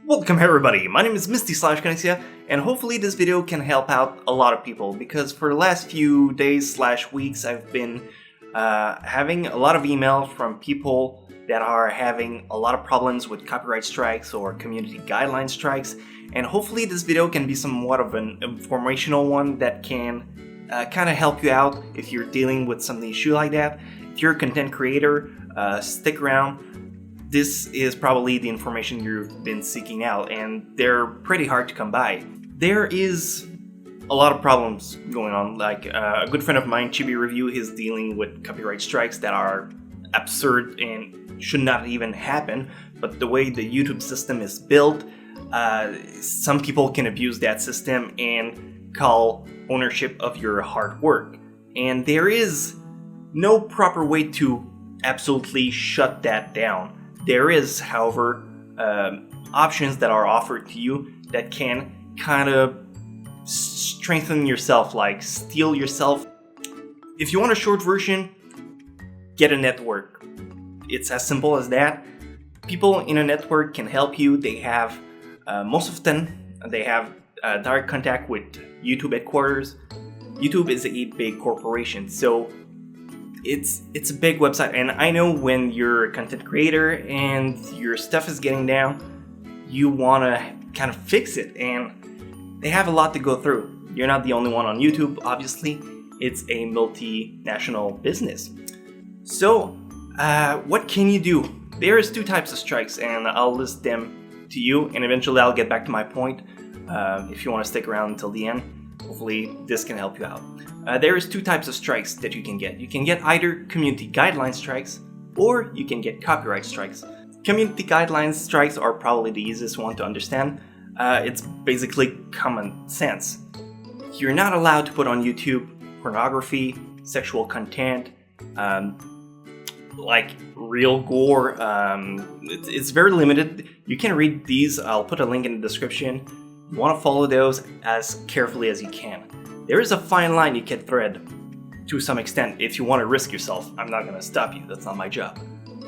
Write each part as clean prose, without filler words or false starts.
Welcome everybody, my name is Misty /Chronexia, and hopefully this video can help out a lot of people, because for the last few days / weeks I've been having a lot of email from people that are having a lot of problems with copyright strikes or community guideline strikes, and hopefully this video can be somewhat of an informational one that can kind of help you out if you're dealing with some issue like that. If you're a content creator, stick around. This is probably the information you've been seeking out, and they're pretty hard to come by. There is a lot of problems going on, like a good friend of mine, Chibi Review, is dealing with copyright strikes that are absurd and should not even happen, but the way the YouTube system is built, some people can abuse that system and call ownership of your hard work. And there is no proper way to absolutely shut that down. There is, however, options that are offered to you that can kind of strengthen yourself, like steel yourself. If you want a short version, get a network. It's as simple as that. People in a network can help you. They have, most of them, they have direct contact with YouTube headquarters. YouTube is a big corporation, so it's a big website, and I know when you're a content creator and your stuff is getting down, you want to kind of fix it, and they have a lot to go through. You're not the only one on YouTube, obviously. It's a multinational business. So, what can you do? There's two types of strikes, and I'll list them to you, and eventually I'll get back to my point. If you want to stick around until the end, hopefully this can help you out. There is two types of strikes that you can get. You can get either community guideline strikes, or you can get copyright strikes. Community guidelines strikes are probably the easiest one to understand. It's basically common sense. You're not allowed to put on YouTube pornography, sexual content, like real gore. It's very limited. You can read these. I'll put a link in the description. You want to follow those as carefully as you can. There is a fine line you can thread to some extent if you want to risk yourself. I'm not going to stop you, that's not my job.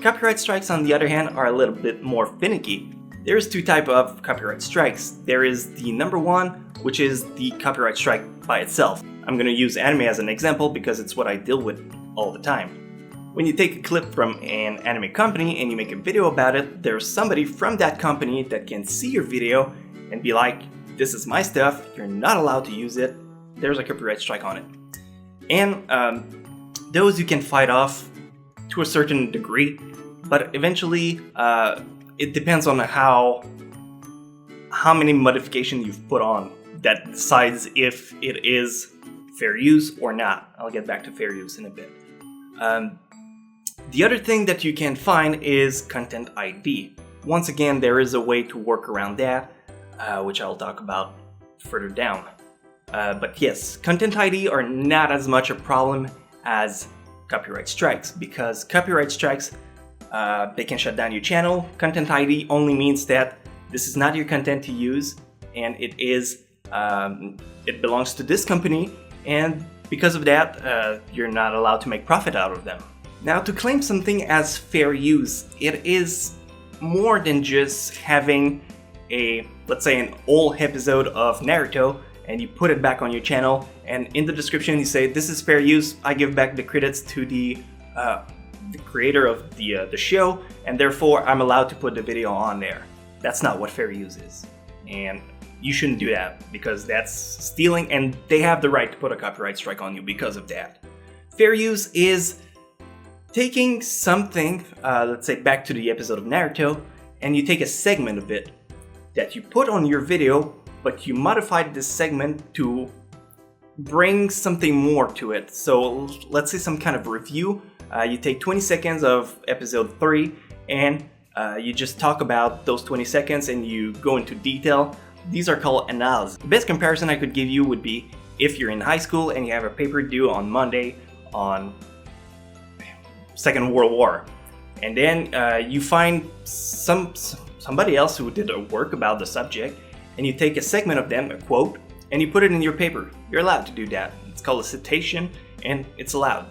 Copyright strikes, on the other hand, are a little bit more finicky. There's two types of copyright strikes. There is the number one, which is the copyright strike by itself. I'm going to use anime as an example because it's what I deal with all the time. When you take a clip from an anime company and you make a video about it, there's somebody from that company that can see your video and be like, this is my stuff, you're not allowed to use it. There's a copyright strike on it. And those you can fight off to a certain degree, but eventually it depends on how many modifications you've put on that decides if it is fair use or not. I'll get back to fair use in a bit. The other thing that you can find is content ID. Once again, there is a way to work around that, which I'll talk about further down. But yes, content ID are not as much a problem as copyright strikes, because copyright strikes, they can shut down your channel. Content ID only means that this is not your content to use, and it belongs to this company, and because of that, you're not allowed to make profit out of them. Now, to claim something as fair use, it is more than just having let's say an old episode of Naruto, and you put it back on your channel, and in the description you say, this is fair use, I give back the credits to the creator of the show, and therefore I'm allowed to put the video on there. That's not what fair use is, and you shouldn't do that, because that's stealing, and they have the right to put a copyright strike on you because of that. Fair use is taking something, let's say back to the episode of Naruto, and you take a segment of it that you put on your video, but you modified this segment to bring something more to it. So let's say some kind of review. You take 20 seconds of episode 3 and you just talk about those 20 seconds and you go into detail. These are called analyses. The best comparison I could give you would be if you're in high school and you have a paper due on Monday on Second World War. And then you find somebody else who did a work about the subject, and you take a segment of them, a quote, and you put it in your paper. You're allowed to do that. It's called a citation, and it's allowed.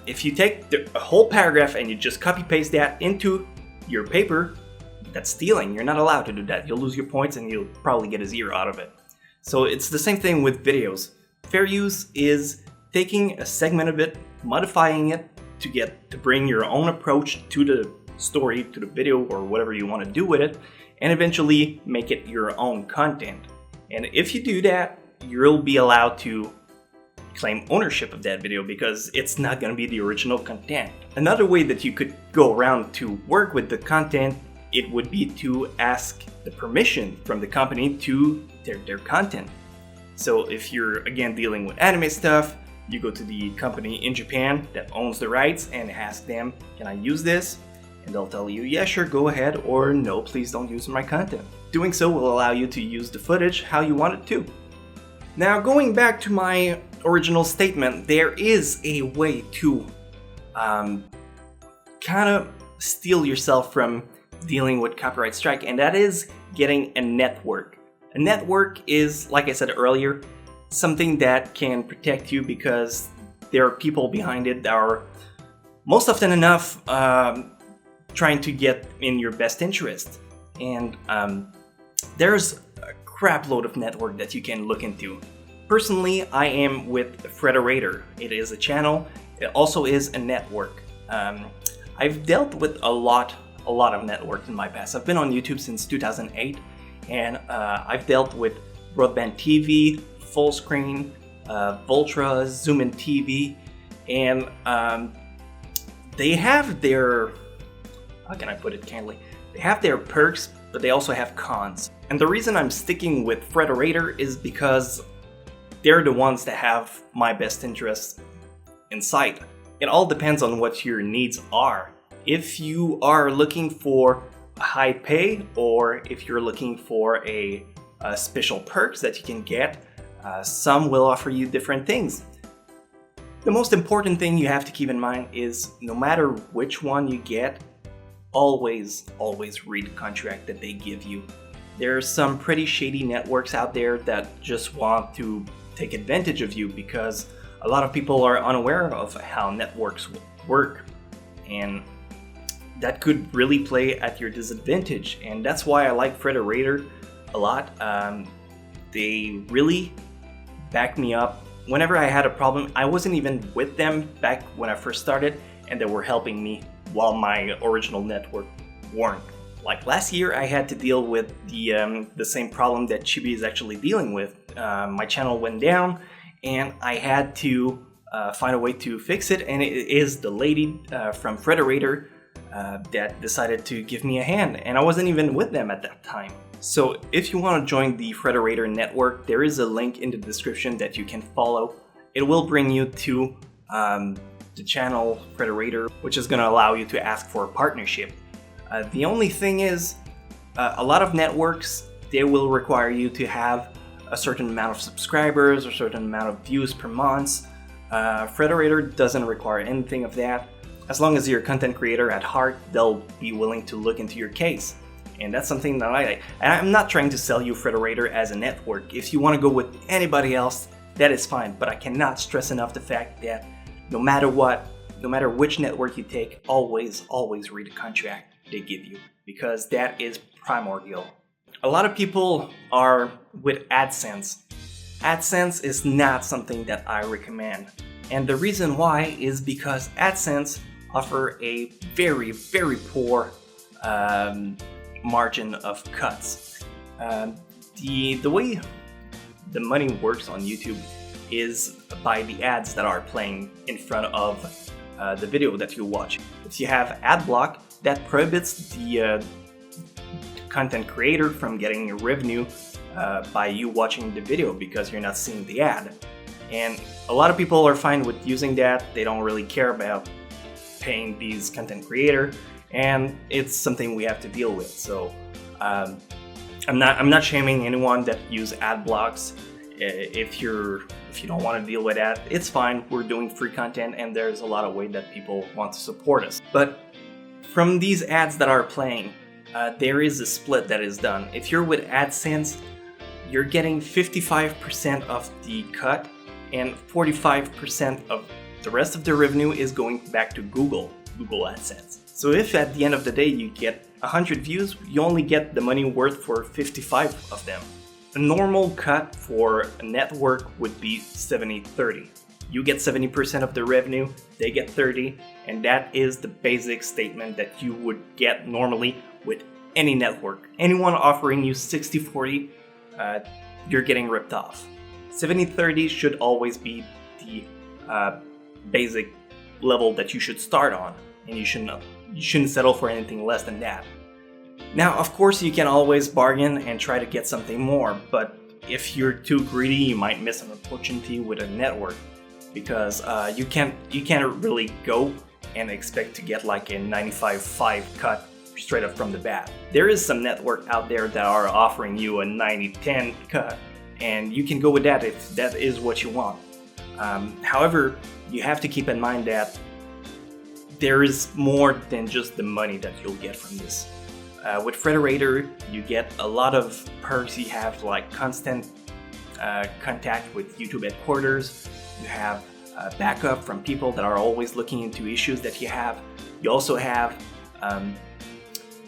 If you take a whole paragraph and you just copy paste that into your paper, that's stealing. You're not allowed to do that. You'll lose your points and you'll probably get a 0 out of it. So it's the same thing with videos. Fair use is taking a segment of it, modifying it to bring your own approach to the story, to the video, or whatever you want to do with it, and eventually make it your own content. And if you do that, you'll be allowed to claim ownership of that video because it's not going to be the original content. Another way that you could go around to work with the content, it would be to ask the permission from the company to their content. So if you're again dealing with anime stuff, you go to the company in Japan that owns the rights and ask them, can I use this? And they'll tell you, yeah, sure, go ahead, or no, please don't use my content. Doing so will allow you to use the footage how you want it to. Now, going back to my original statement, there is a way to kind of steal yourself from dealing with copyright strike, and that is getting a network. A network is, like I said earlier, something that can protect you because there are people behind it that are most often enough trying to get in your best interest. And there's a crap load of network that you can look into. Personally, I am with Frederator. It is a channel. It also is a network. I've dealt with a lot of networks in my past. I've been on YouTube since 2008, and I've dealt with Broadband TV, Full Screen, Voltra, Zoom In TV, and they have their, how can I put it candidly? They have their perks, but they also have cons. And the reason I'm sticking with Frederator is because they're the ones that have my best interests in sight. It all depends on what your needs are. If you are looking for a high pay, or if you're looking for a special perks that you can get, some will offer you different things. The most important thing you have to keep in mind is no matter which one you get, always read the contract that they give you. There are some pretty shady networks out there that just want to take advantage of you because a lot of people are unaware of how networks work, and that could really play at your disadvantage. And that's why I like Frederator a lot. They really back me up whenever I had a problem. I wasn't even with them back when I first started, and they were helping me while my original network weren't. Like last year, I had to deal with the same problem that Chibi is actually dealing with. My channel went down, and I had to find a way to fix it. And it is the lady from Frederator that decided to give me a hand, and I wasn't even with them at that time. So if you want to join the Frederator network, there is a link in the description that you can follow. It will bring you to the channel Frederator, which is going to allow you to ask for a partnership. The only thing is, a lot of networks, they will require you to have a certain amount of subscribers or a certain amount of views per month. Frederator doesn't require anything of that. As long as you're a content creator at heart, they'll be willing to look into your case. And that's something that I like. And I'm not trying to sell you Frederator as a network. If you want to go with anybody else, that is fine. But I cannot stress enough the fact that no matter what, no matter which network you take, always read the contract they give you, because that is primordial. A lot of people are with AdSense. AdSense is not something that I recommend. And the reason why is because AdSense offer a very poor margin of cuts. The way the money works on YouTube is by the ads that are playing in front of the video that you watch. If you have ad block, that prohibits the content creator from getting revenue by you watching the video because you're not seeing the ad. And a lot of people are fine with using that. They don't really care about paying these content creator, and it's something we have to deal with. So I'm not shaming anyone that use ad blocks. If you don't want to deal with that, it's fine. We're doing free content, and there's a lot of ways that people want to support us. But from these ads that are playing, there is a split that is done. If you're with AdSense, you're getting 55% of the cut, and 45% of the rest of the revenue is going back to Google AdSense. So if at the end of the day you get 100 views, you only get the money worth for 55 of them. A normal cut for a network would be 70-30. You get 70% of the revenue, they get 30, and that is the basic statement that you would get normally with any network. Anyone offering you 60-40, you're getting ripped off. 70-30 should always be the basic level that you should start on, and you shouldn't settle for anything less than that. Now, of course, you can always bargain and try to get something more, but if you're too greedy, you might miss an opportunity with a network, because you can't really go and expect to get like a 95-5 cut straight up from the bat. There is some network out there that are offering you a 90-10 cut, and you can go with that if that is what you want. However, you have to keep in mind that there is more than just the money that you'll get from this. With Frederator, you get a lot of perks. You have like constant contact with YouTube headquarters. You have backup from people that are always looking into issues that you have. You also have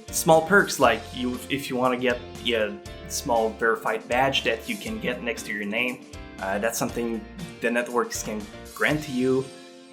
small perks like if you want to get a small verified badge that you can get next to your name. That's something the networks can grant to you,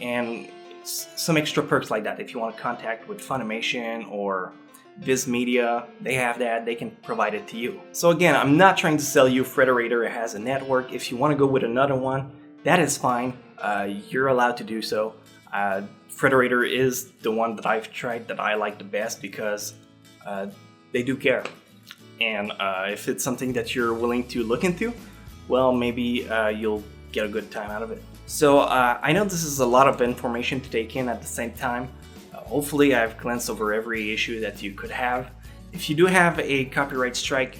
and some extra perks like that. If you want to contact with Funimation or Viz Media, they have that, they can provide it to you. So again, I'm not trying to sell you Frederator as a network. If you want to go with another one, that is fine. You're allowed to do so. Frederator is the one that I've tried that I like the best because they do care. And if it's something that you're willing to look into, well, maybe you'll get a good time out of it. So I know this is a lot of information to take in at the same time. Hopefully I've glanced over every issue that you could have. If you do have a copyright strike,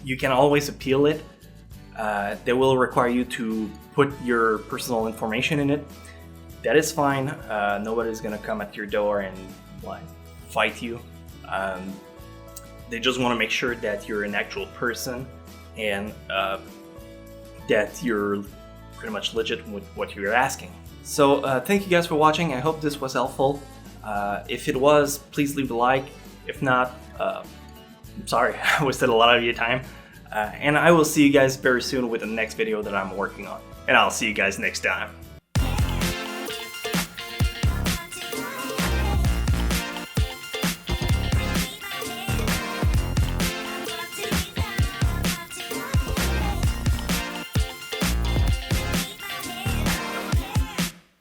you can always appeal it. They will require you to put your personal information in it. That is fine. Nobody's gonna come at your door and fight you. They just want to make sure that you're an actual person and that you're pretty much legit with what you're asking. So thank you guys for watching. I hope this was helpful. If it was, please leave a like. If not, I'm sorry, I wasted a lot of your time. And I will see you guys very soon with the next video that I'm working on. And I'll see you guys next time.